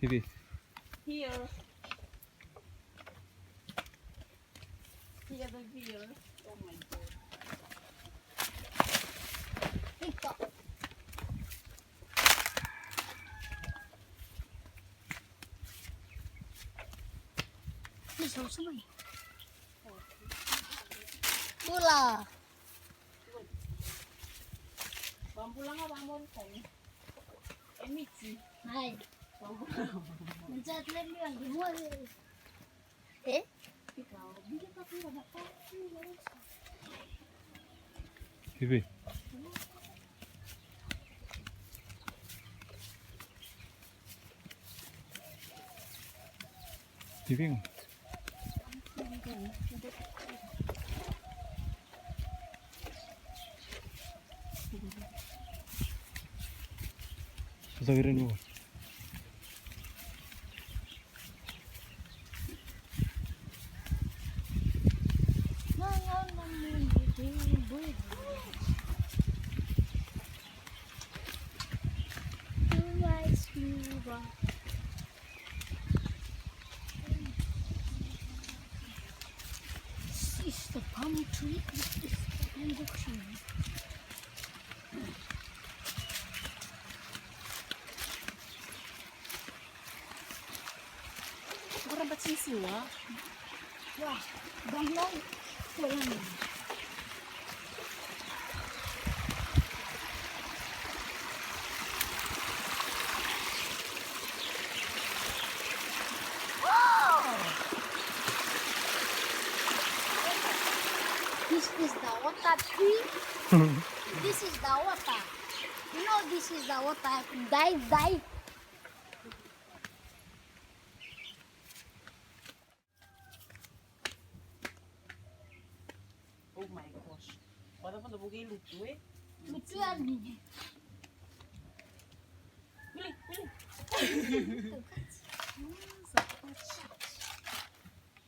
Hivi. Here. Here the beer. Oh my god. Ito. Bisa sabay. Pula. Bambu lang nga bambu tayo. Emichi. Hai. Bambu. Mencet lagi yang di luar. Eh? Ikaw, bila ka pira na pa. Hivi. Hivi. Sasabihin mo. This is the palm tree. This is the mango tree. Mura ba't sisiwa? Wah, banglang. Walang. This is the water tree. This is the water. You know this is the water. Dive. Oh my gosh. Wala pa nabugay luto eh. Lucu yan nih. Bili, bili.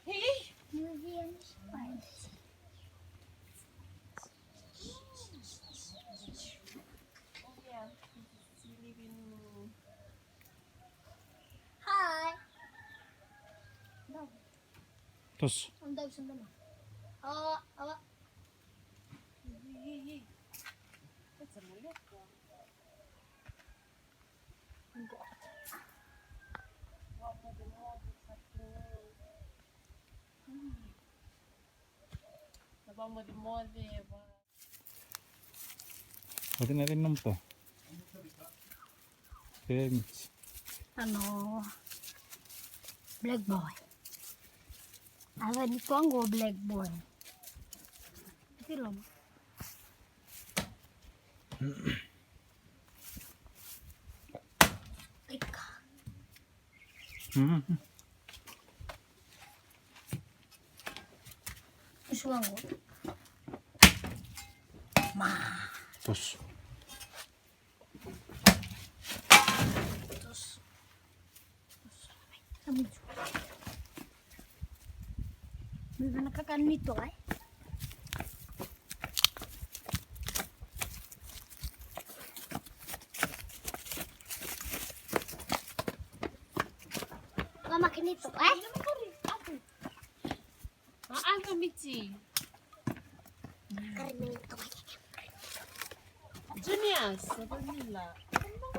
Hey! Museum spice. Oh yeah. We live in... Hi. No, Terus. ang daw sa naman. Awa. Hey. That's a mulit ko. Wapa din mo sa floor. Nabamodi-modi ba? Pati natin nung to. Permits. Ano? Black boy. Ada di Kongo black boy. Film. Ika. Suwango. Ma. Terus. Terus. Kami. May nakakaano nito ay? Makin nito ay? Ano Michi? Karami nito ay. Juniors, sabi nila. Ano?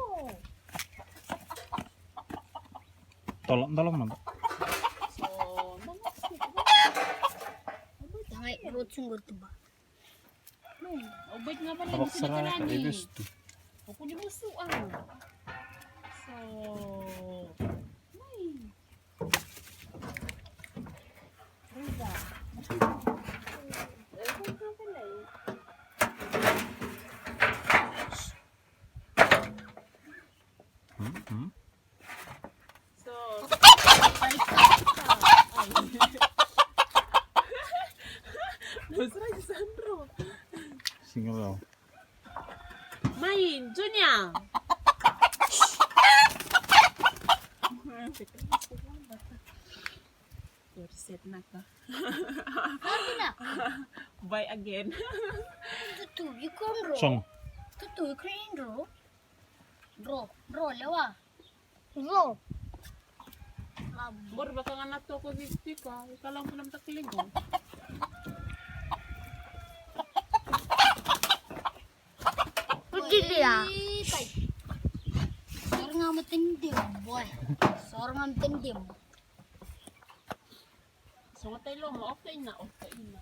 Tolong na ba? So, namasik. Tangay, root sungguh to ba? Obait nga pala Ako yung sarap sinikarani. ka gusto. Ako di musuan. So, may. Rida. Ewan ka pala eh. So, Nasra si Sandro. Singaw. Main, Junya. Set na ka. Sabi na. Buy again. Tutu, you can draw. Song. Tutu, you can draw. Draw, lewa. Draw. Abo. Bor, baka nga nato ko dito ka. Ikaw lang po naman takligo. Pwede dia. Sor nga matindim, boy. Sor nga matindim. So, matay lo mo. Okay na, okay na.